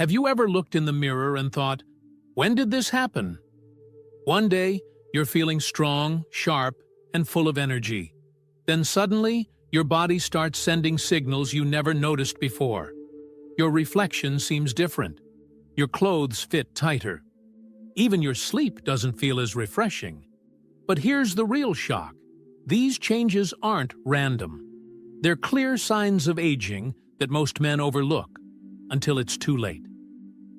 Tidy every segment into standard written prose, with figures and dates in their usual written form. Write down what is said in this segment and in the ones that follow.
Have you ever looked in the mirror and thought, when did this happen? One day, you're feeling strong, sharp, and full of energy. Then suddenly, your body starts sending signals you never noticed before. Your reflection seems different. Your clothes fit tighter. Even your sleep doesn't feel as refreshing. But here's the real shock. These changes aren't random. They're clear signs of aging that most men overlook until it's too late.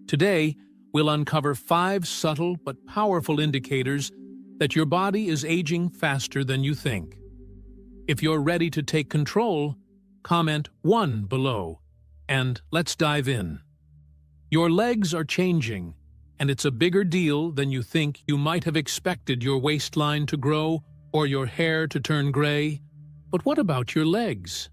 Today, we'll uncover 5 subtle but powerful indicators that your body is aging faster than you think. If you're ready to take control, comment 1 below, and let's dive in. Your legs are changing, and it's a bigger deal than you think. You might have expected your waistline to grow or your hair to turn gray. But what about your legs?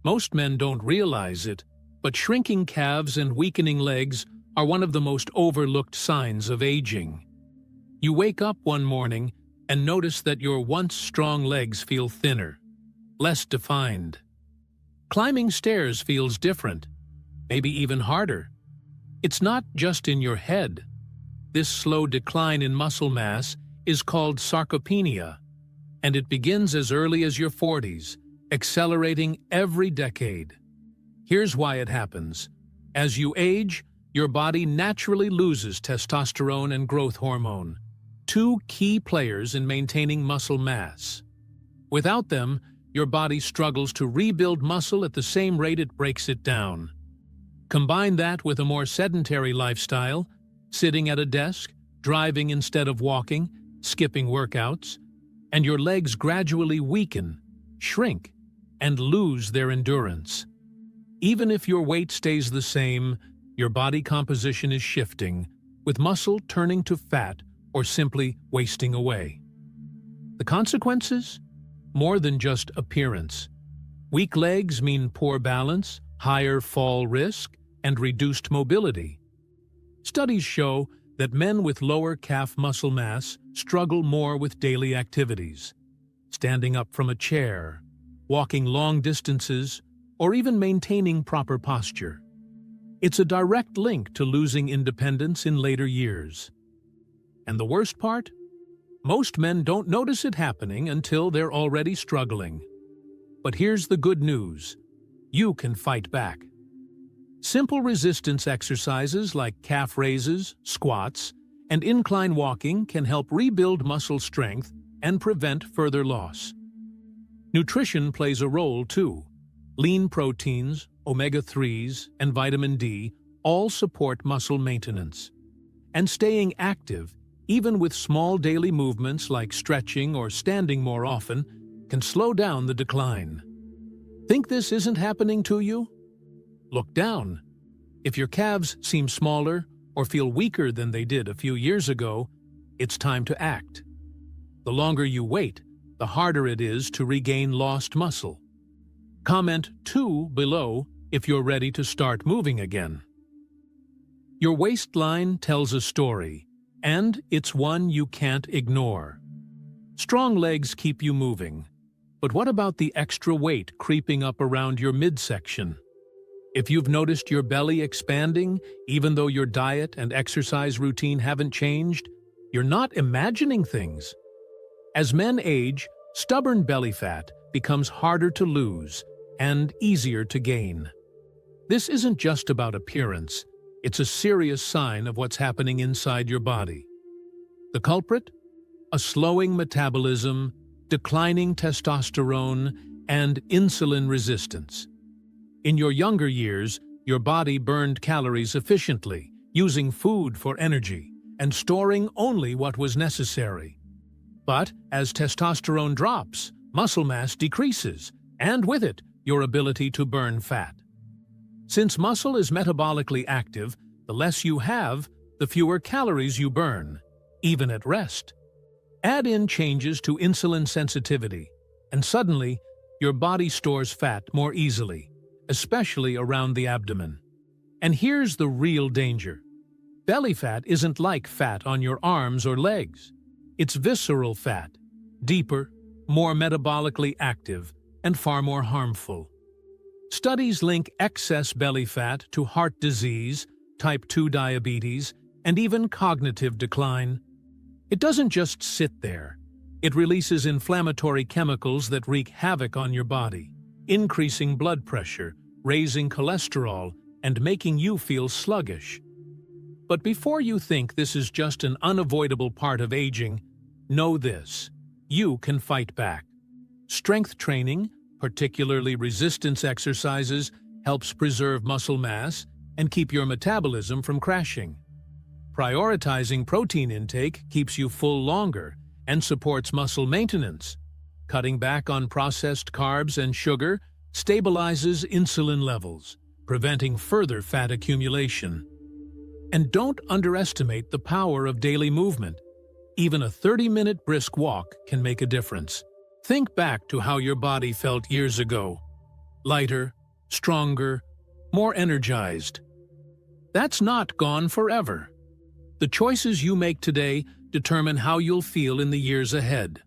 Most men don't realize it, but shrinking calves and weakening legs are one of the most overlooked signs of aging. You wake up one morning and notice that your once strong legs feel thinner, less defined. Climbing stairs feels different, maybe even harder. It's not just in your head. This slow decline in muscle mass is called sarcopenia, and it begins as early as your 40s, accelerating every decade. Here's why it happens. As you age, your body naturally loses testosterone and growth hormone, 2 key players in maintaining muscle mass. Without them, your body struggles to rebuild muscle at the same rate it breaks it down. Combine that with a more sedentary lifestyle, sitting at a desk, driving instead of walking, skipping workouts, and your legs gradually weaken, shrink, and lose their endurance. Even if your weight stays the same, your body composition is shifting, with muscle turning to fat or simply wasting away. The consequences? More than just appearance. Weak legs mean poor balance, higher fall risk, and reduced mobility. Studies show that men with lower calf muscle mass struggle more with daily activities, standing up from a chair, walking long distances, or even maintaining proper posture. It's a direct link to losing independence in later years. And the worst part? Most men don't notice it happening until they're already struggling. But here's the good news. You can fight back. Simple resistance exercises like calf raises, squats, and incline walking can help rebuild muscle strength and prevent further loss. Nutrition plays a role too. Lean proteins, omega-3s, and vitamin D all support muscle maintenance. And staying active, even with small daily movements like stretching or standing more often, can slow down the decline. Think this isn't happening to you? Look down. If your calves seem smaller or feel weaker than they did a few years ago, it's time to act. The longer you wait, the harder it is to regain lost muscle. Comment 2 below if you're ready to start moving again. Your waistline tells a story, and it's one you can't ignore. Strong legs keep you moving, but what about the extra weight creeping up around your midsection? If you've noticed your belly expanding, even though your diet and exercise routine haven't changed, you're not imagining things. As men age, stubborn belly fat becomes harder to lose and easier to gain. This isn't just about appearance, it's a serious sign of what's happening inside your body. The culprit? A slowing metabolism, declining testosterone, and insulin resistance. In your younger years, your body burned calories efficiently, using food for energy and storing only what was necessary. But as testosterone drops, muscle mass decreases, and with it, your ability to burn fat. Since muscle is metabolically active, the less you have, the fewer calories you burn, even at rest. Add in changes to insulin sensitivity, and suddenly, your body stores fat more easily, especially around the abdomen. And here's the real danger. Belly fat isn't like fat on your arms or legs. It's visceral fat, deeper, more metabolically active, and far more harmful. Studies link excess belly fat to heart disease, type 2 diabetes, and even cognitive decline. It doesn't just sit there. It releases inflammatory chemicals that wreak havoc on your body, increasing blood pressure, raising cholesterol, and making you feel sluggish. But before you think this is just an unavoidable part of aging, know this: you can fight back. Strength training, particularly resistance exercises, helps preserve muscle mass and keep your metabolism from crashing. Prioritizing protein intake keeps you full longer and supports muscle maintenance. Cutting back on processed carbs and sugar stabilizes insulin levels, preventing further fat accumulation. And don't underestimate the power of daily movement. Even a 30-minute brisk walk can make a difference. Think back to how your body felt years ago. Lighter, stronger, more energized. That's not gone forever. The choices you make today determine how you'll feel in the years ahead.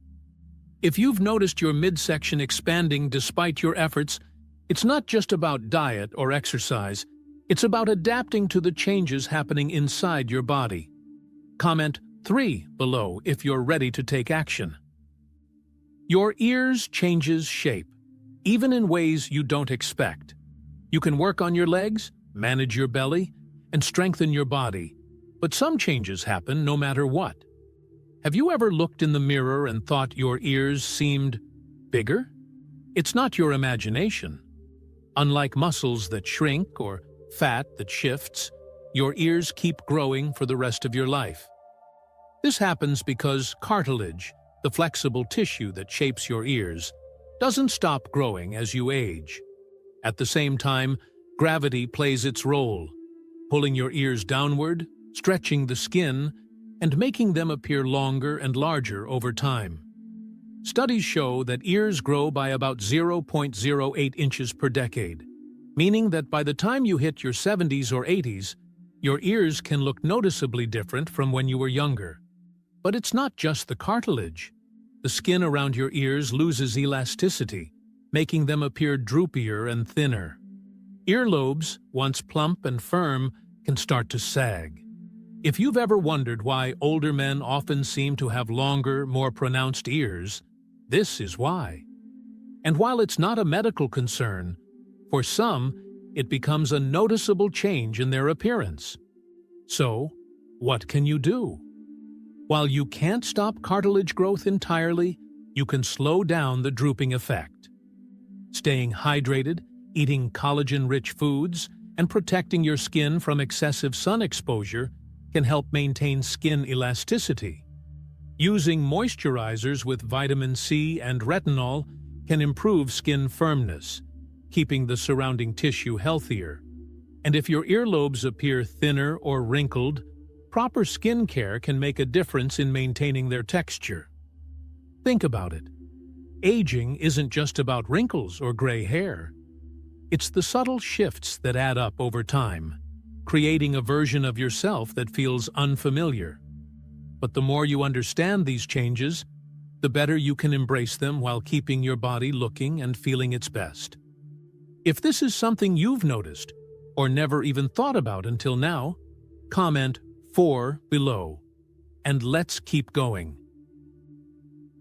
If you've noticed your midsection expanding despite your efforts, it's not just about diet or exercise. It's about adapting to the changes happening inside your body. Comment 3 below if you're ready to take action. Your ears changes shape, even in ways you don't expect. You can work on your legs, manage your belly, and strengthen your body. But some changes happen no matter what. Have you ever looked in the mirror and thought your ears seemed bigger? It's not your imagination. Unlike muscles that shrink or fat that shifts, your ears keep growing for the rest of your life. This happens because cartilage, the flexible tissue that shapes your ears, doesn't stop growing as you age. At the same time, gravity plays its role, pulling your ears downward, stretching the skin, and making them appear longer and larger over time. Studies show that ears grow by about 0.08 inches per decade, meaning that by the time you hit your 70s or 80s, your ears can look noticeably different from when you were younger. But it's not just the cartilage. The skin around your ears loses elasticity, making them appear droopier and thinner. Earlobes, once plump and firm, can start to sag. If you've ever wondered why older men often seem to have longer, more pronounced ears, this is why. And while it's not a medical concern, for some, it becomes a noticeable change in their appearance. So, what can you do? While you can't stop cartilage growth entirely, you can slow down the drooping effect. Staying hydrated, eating collagen-rich foods, and protecting your skin from excessive sun exposure can help maintain skin elasticity. Using moisturizers with vitamin C and retinol can improve skin firmness, keeping the surrounding tissue healthier. And if your earlobes appear thinner or wrinkled, proper skin care can make a difference in maintaining their texture. Think about it. Aging isn't just about wrinkles or gray hair. It's the subtle shifts that add up over time, creating a version of yourself that feels unfamiliar. But the more you understand these changes, the better you can embrace them while keeping your body looking and feeling its best. If this is something you've noticed, or never even thought about until now, comment 4 below, and let's keep going.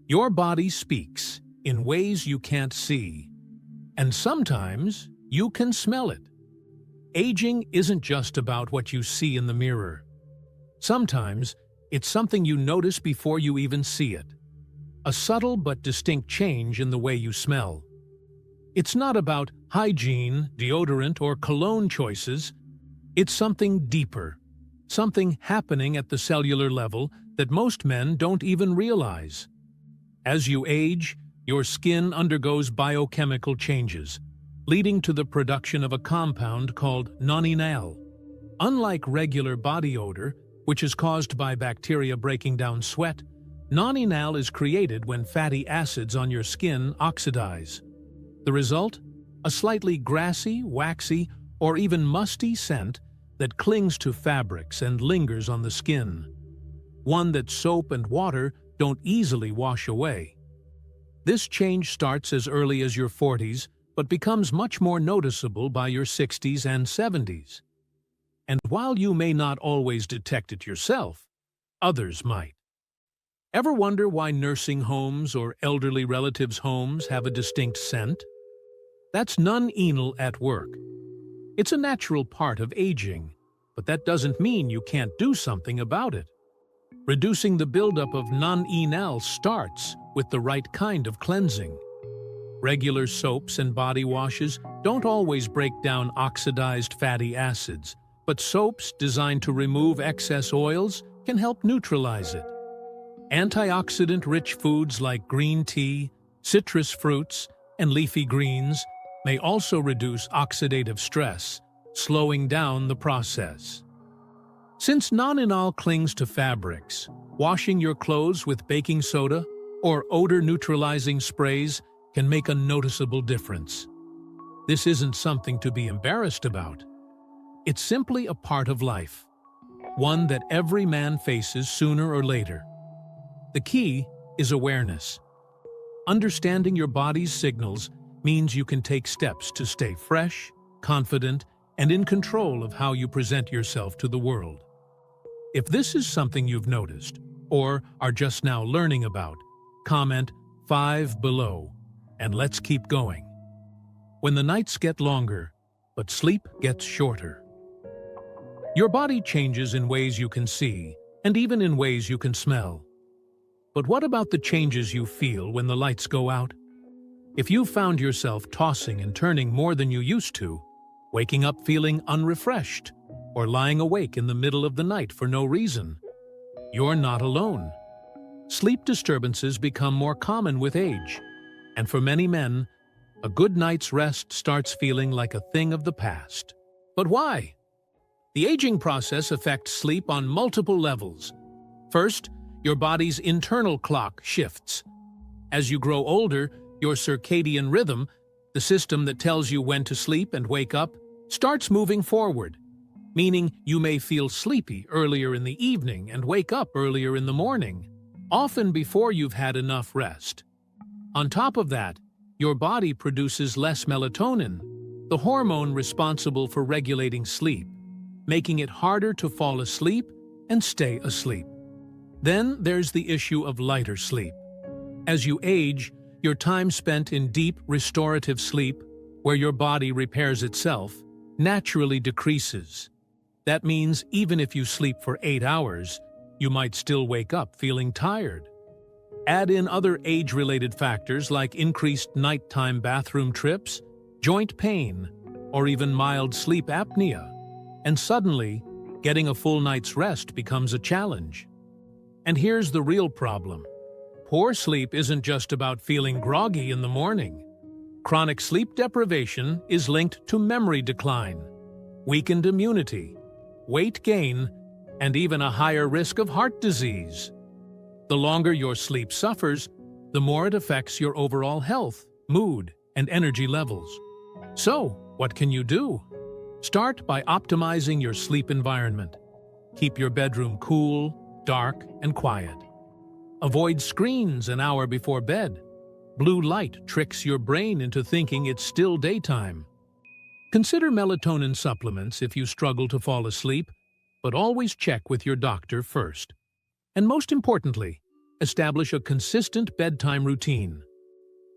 Your body speaks in ways you can't see, and sometimes you can smell it. Aging isn't just about what you see in the mirror. Sometimes it's something you notice before you even see it. A subtle but distinct change in the way you smell. It's not about hygiene, deodorant, or cologne choices. It's something deeper, something happening at the cellular level that most men don't even realize. As you age, your skin undergoes biochemical changes, leading to the production of a compound called noninal. Unlike regular body odor, which is caused by bacteria breaking down sweat, noninal is created when fatty acids on your skin oxidize. The result? A slightly grassy, waxy, or even musty scent that clings to fabrics and lingers on the skin. One that soap and water don't easily wash away. This change starts as early as your 40s, but becomes much more noticeable by your 60s and 70s. And while you may not always detect it yourself, others might. Ever wonder why nursing homes or elderly relatives' homes have a distinct scent? That's non-enal at work. It's a natural part of aging, but that doesn't mean you can't do something about it. Reducing the buildup of non-enal starts with the right kind of cleansing. Regular soaps and body washes don't always break down oxidized fatty acids, but soaps designed to remove excess oils can help neutralize it. Antioxidant-rich foods like green tea, citrus fruits, and leafy greens may also reduce oxidative stress, slowing down the process. Since non-enal clings to fabrics, washing your clothes with baking soda or odor-neutralizing sprays can make a noticeable difference. This isn't something to be embarrassed about. It's simply a part of life, one that every man faces sooner or later. The key is awareness. Understanding your body's signals means you can take steps to stay fresh, confident, and in control of how you present yourself to the world. If this is something you've noticed, or are just now learning about, comment 5 below, and let's keep going. When the nights get longer, but sleep gets shorter. Your body changes in ways you can see, and even in ways you can smell. But what about the changes you feel when the lights go out? If you found yourself tossing and turning more than you used to, waking up feeling unrefreshed, or lying awake in the middle of the night for no reason, you're not alone. Sleep disturbances become more common with age, and for many men, a good night's rest starts feeling like a thing of the past. But why? The aging process affects sleep on multiple levels. First, your body's internal clock shifts. As you grow older, your circadian rhythm, the system that tells you when to sleep and wake up, starts moving forward, meaning you may feel sleepy earlier in the evening and wake up earlier in the morning, often before you've had enough rest. On top of that, your body produces less melatonin, the hormone responsible for regulating sleep, making it harder to fall asleep and stay asleep. Then there's the issue of lighter sleep. As you age, your time spent in deep, restorative sleep, where your body repairs itself, naturally decreases. That means even if you sleep for 8 hours, you might still wake up feeling tired. Add in other age-related factors like increased nighttime bathroom trips, joint pain, or even mild sleep apnea, and suddenly, getting a full night's rest becomes a challenge. And here's the real problem. Poor sleep isn't just about feeling groggy in the morning. Chronic sleep deprivation is linked to memory decline, weakened immunity, weight gain, and even a higher risk of heart disease. The longer your sleep suffers, the more it affects your overall health, mood, and energy levels. So, what can you do? Start by optimizing your sleep environment. Keep your bedroom cool, dark, and quiet. Avoid screens an hour before bed. Blue light tricks your brain into thinking it's still daytime. Consider melatonin supplements if you struggle to fall asleep, but always check with your doctor first. And most importantly, establish a consistent bedtime routine.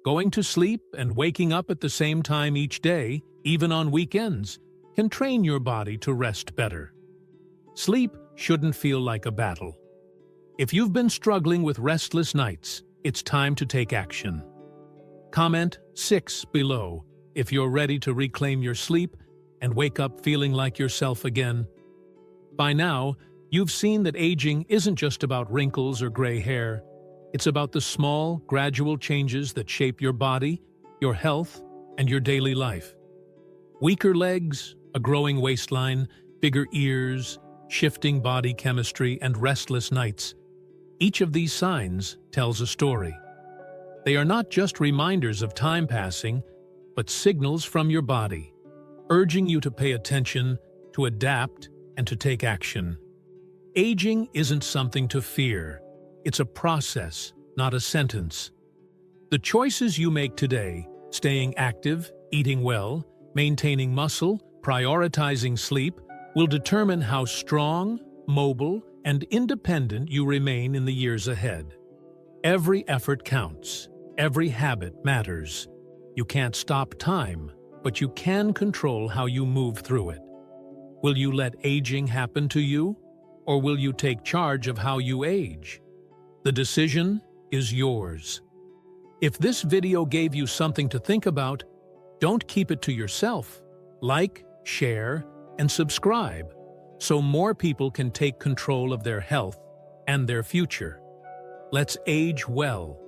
Going to sleep and waking up at the same time each day, even on weekends, can train your body to rest better. Sleep shouldn't feel like a battle. If you've been struggling with restless nights, it's time to take action. Comment 6 below if you're ready to reclaim your sleep and wake up feeling like yourself again. By now, you've seen that aging isn't just about wrinkles or gray hair. It's about the small, gradual changes that shape your body, your health, and your daily life. Weaker legs, a growing waistline, bigger ears, shifting body chemistry, and restless nights. Each of these signs tells a story. They are not just reminders of time passing, but signals from your body, urging you to pay attention, to adapt, and to take action. Aging isn't something to fear. It's a process, not a sentence. The choices you make today, staying active, eating well, maintaining muscle, prioritizing sleep, will determine how strong, mobile, and independent you remain in the years ahead. Every effort counts. Every habit matters. You can't stop time, but you can control how you move through it. Will you let aging happen to you, or will you take charge of how you age? The decision is yours. If this video gave you something to think about, don't keep it to yourself. Like, share, and subscribe so more people can take control of their health and their future. Let's age well.